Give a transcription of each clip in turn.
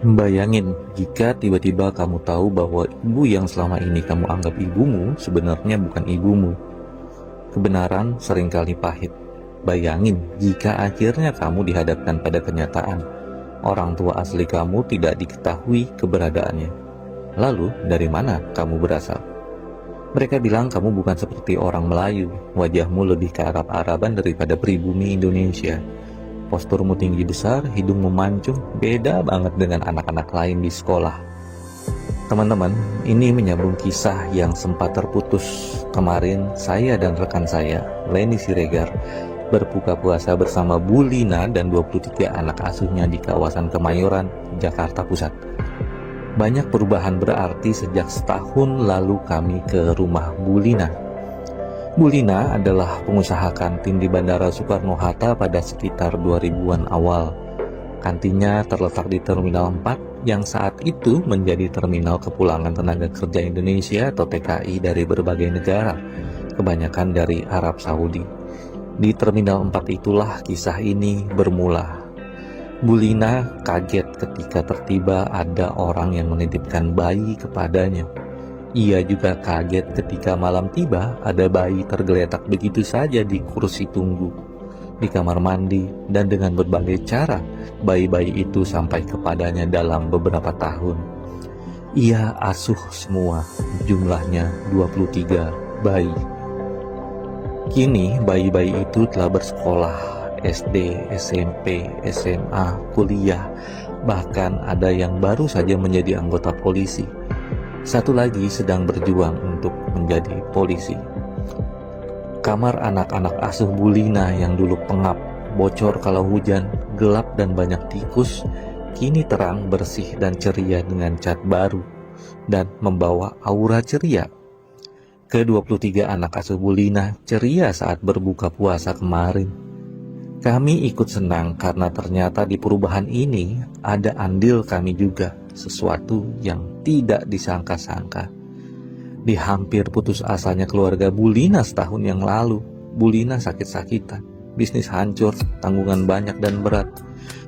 Bayangin jika tiba-tiba kamu tahu bahwa ibu yang selama ini kamu anggap ibumu sebenarnya bukan ibumu. Kebenaran seringkali pahit. Bayangin jika akhirnya kamu dihadapkan pada kenyataan orang tua asli kamu tidak diketahui keberadaannya. Lalu dari mana kamu berasal? Mereka bilang kamu bukan seperti orang Melayu, wajahmu lebih ke Arab-Araban daripada pribumi Indonesia. Posturmu tinggi besar, hidungmu mancung, beda banget dengan anak-anak lain di sekolah. Teman-teman, ini menyambung kisah yang sempat terputus. Kemarin, saya dan rekan saya, Leni Siregar, berbuka puasa bersama Bu Lina dan 23 anak asuhnya di kawasan Kemayoran, Jakarta Pusat. Banyak perubahan berarti sejak setahun lalu kami ke rumah Bu Lina. Bu Lina adalah pengusaha kantin di Bandara Soekarno-Hatta pada sekitar 2000-an awal. Kantinnya terletak di Terminal 4 yang saat itu menjadi terminal kepulangan tenaga kerja Indonesia atau TKI dari berbagai negara, kebanyakan dari Arab Saudi. Di Terminal 4 itulah kisah ini bermula. Bu Lina kaget ketika tertiba ada orang yang menitipkan bayi kepadanya. Ia juga kaget ketika malam tiba ada bayi tergeletak begitu saja di kursi tunggu, di kamar mandi, dan dengan berbagai cara bayi-bayi itu sampai kepadanya dalam beberapa tahun. Ia asuh semua, jumlahnya 23 bayi. Kini bayi-bayi itu telah bersekolah, SD, SMP, SMA, kuliah, bahkan ada yang baru saja menjadi anggota polisi. Satu lagi sedang berjuang untuk menjadi polisi. Kamar anak-anak asuh Bu Lina yang dulu pengap, bocor kalau hujan, gelap dan banyak tikus, kini terang, bersih dan ceria dengan cat baru dan membawa aura ceria. Ke-23 anak asuh Bu Lina ceria saat berbuka puasa kemarin. Kami ikut senang karena ternyata di perubahan ini ada andil kami juga, sesuatu yang tidak disangka-sangka. Di hampir putus asanya keluarga Bu Lina setahun yang lalu, Bu Lina sakit-sakitan, bisnis hancur, tanggungan banyak dan berat.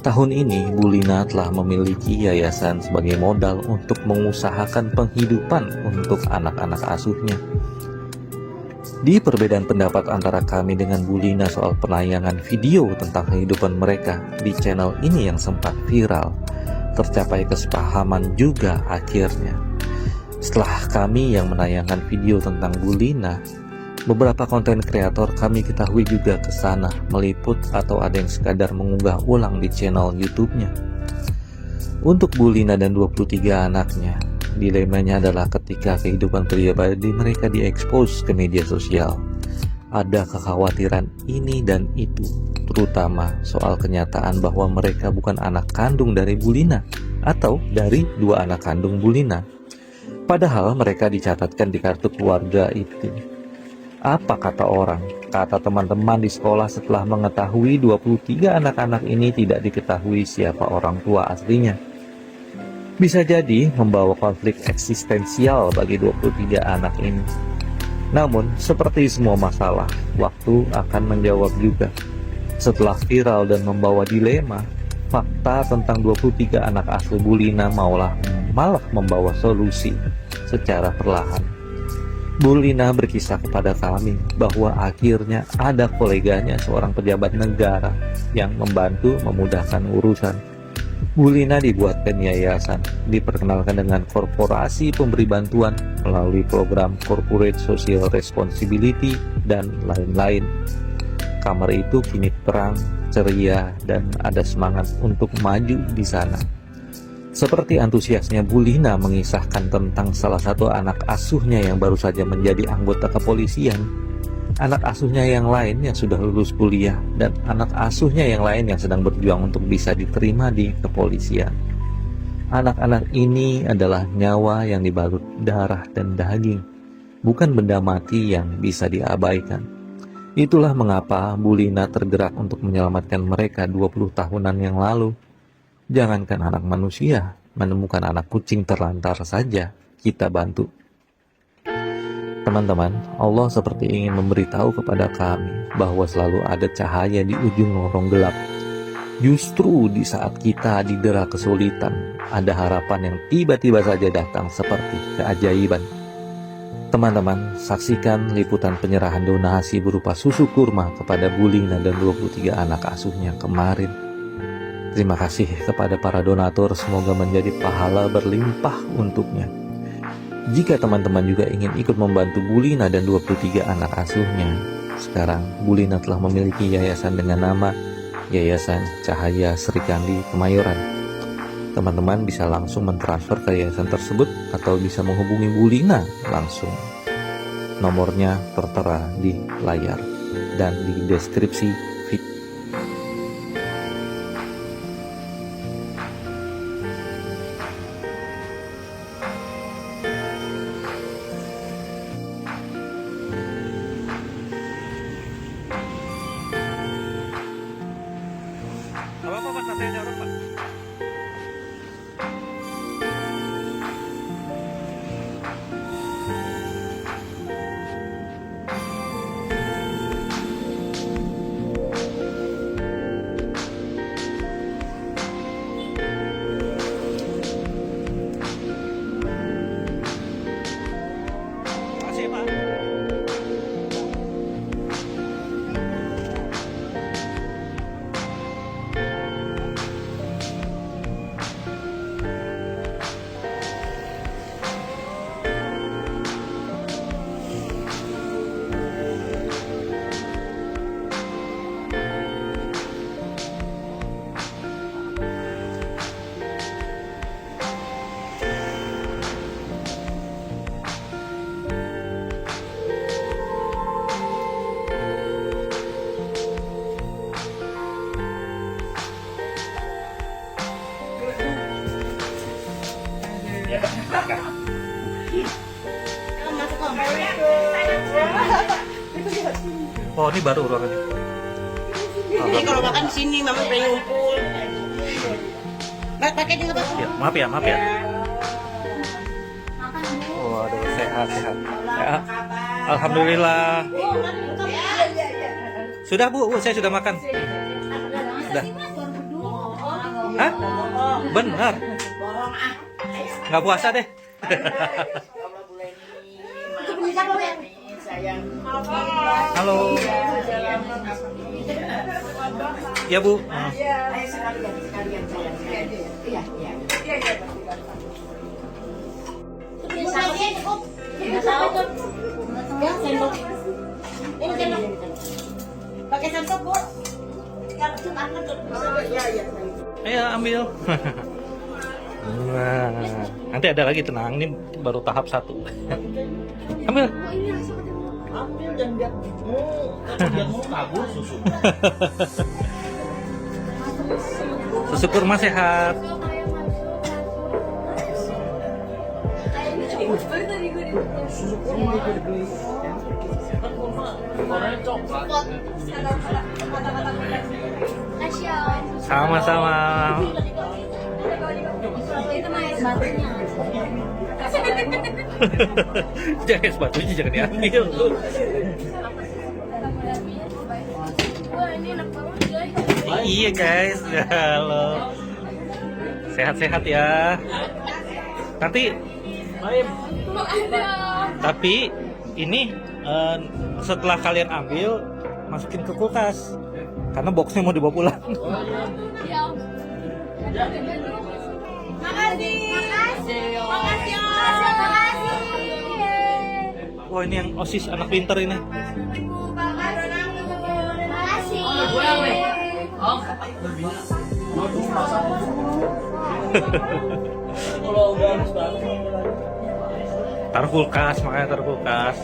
Tahun ini Bu Lina telah memiliki yayasan sebagai modal untuk mengusahakan penghidupan untuk anak-anak asuhnya. Di perbedaan pendapat antara kami dengan Bu Lina soal penayangan video tentang kehidupan mereka di channel ini yang sempat viral, tercapai kesepahaman juga akhirnya. Setelah kami yang menayangkan video tentang Bu Lina, beberapa konten kreator kami ketahui juga ke sana meliput atau ada yang sekadar mengunggah ulang di channel YouTube-nya. Untuk Bu Lina dan 23 anaknya, dilemanya adalah ketika kehidupan pribadi mereka diekspos ke media sosial. Ada kekhawatiran ini dan itu, terutama soal kenyataan bahwa mereka bukan anak kandung dari Bu Lina atau dari dua anak kandung Bu Lina. Padahal mereka dicatatkan di kartu keluarga itu. Apa kata orang, kata teman-teman di sekolah setelah mengetahui 23 anak-anak ini tidak diketahui siapa orang tua aslinya? Bisa jadi membawa konflik eksistensial bagi 23 anak ini. Namun, seperti semua masalah, waktu akan menjawab juga. Setelah viral dan membawa dilema, fakta tentang 23 anak asuh Bu Lina malah membawa solusi secara perlahan. Bu Lina berkisah kepada kami bahwa akhirnya ada koleganya seorang pejabat negara yang membantu memudahkan urusan. Bu Lina dibuatkan yayasan, diperkenalkan dengan korporasi pemberi bantuan melalui program Corporate Social Responsibility dan lain-lain. Kamar itu kini terang, ceria, dan ada semangat untuk maju di sana. Seperti antusiasnya Bu Lina mengisahkan tentang salah satu anak asuhnya yang baru saja menjadi anggota kepolisian, anak asuhnya yang lain yang sudah lulus kuliah, dan anak asuhnya yang lain yang sedang berjuang untuk bisa diterima di kepolisian. Anak-anak ini adalah nyawa yang dibalut darah dan daging, bukan benda mati yang bisa diabaikan. Itulah mengapa Bu Lina tergerak untuk menyelamatkan mereka 20 tahunan yang lalu. Jangankan anak manusia, menemukan anak kucing terlantar saja kita bantu. Teman-teman, Allah seperti ingin memberitahu kepada kami bahwa selalu ada cahaya di ujung lorong gelap. Justru di saat kita didera kesulitan, ada harapan yang tiba-tiba saja datang seperti keajaiban. Teman-teman, saksikan liputan penyerahan donasi berupa susu kurma kepada Bu Lina dan 23 anak asuhnya kemarin. Terima kasih kepada para donatur, semoga menjadi pahala berlimpah untuknya. Jika teman-teman juga ingin ikut membantu Bu Lina dan 23 anak asuhnya, sekarang Bu Lina telah memiliki yayasan dengan nama Yayasan Cahaya Sri Kandi Kemayoran. Teman-teman bisa langsung mentransfer ke yayasan tersebut atau bisa menghubungi Bu Lina langsung. Nomornya tertera di layar dan di deskripsi video. Apa Pak, satenya orang Pak? Makasih Pak. Oh, ini baru ruangannya. Ini kalau makan di sini, mama pengen ngumpul. Pakai juga Pak. Ya, maaf ya. Oh, aduh, sehat. Ya, alhamdulillah. Sudah Bu, saya sudah makan. Sudah. Hah? Benar. Nggak puasa deh. Halo. Ya Bu. Pakai sendok Bu. Ayo ambil. Nah, nanti ada lagi, tenang, ini baru tahap 1. Ambil. Ambil dan biar mau kabur susu. Susu kurma sehat. Susu kurma warnanya coklat. Sama-sama. Jangan es batunya jangan diambil. Iya guys, halo. Sehat-sehat ya. Nanti tapi ini setelah kalian ambil, masukin ke kulkas karena boxnya mau dibawa pulang. Makasih. Wah, ini yang OSIS anak pinter ini. Taruh kulkas, makanya taruh kulkas.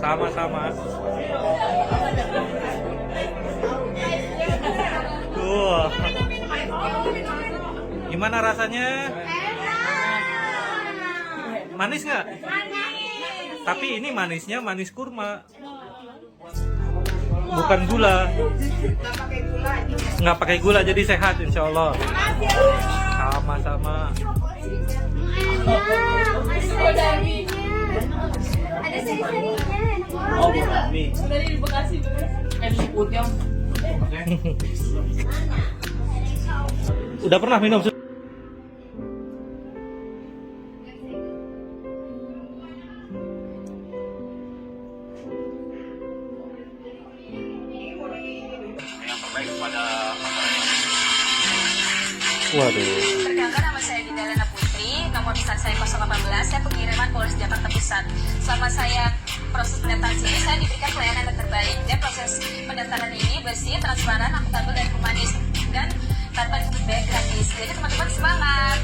Sama-sama. Tuh. Gimana rasanya? Manis nggak? Tapi ini manisnya manis kurma, bukan gula. Nggak pakai gula, jadi sehat insya Allah. Sama-sama. Ada sari-sarinya. Oh, Mami. Dari Bekasi. Susu putih om. Udah pernah minum? Waduh. Perkenalkan, nama saya Dinda Lena Putri, nomor pesan saya 018, saya pengiriman Polres Jakarta Pusat. Selama saya proses pendaftaran sini, saya diberikan pelayanan yang terbaik. Dan proses pendaftaran ini bersih, transparan, akuntabel, dan humanis. Dan tanpa dipungut biaya gratis. Jadi teman-teman semangat!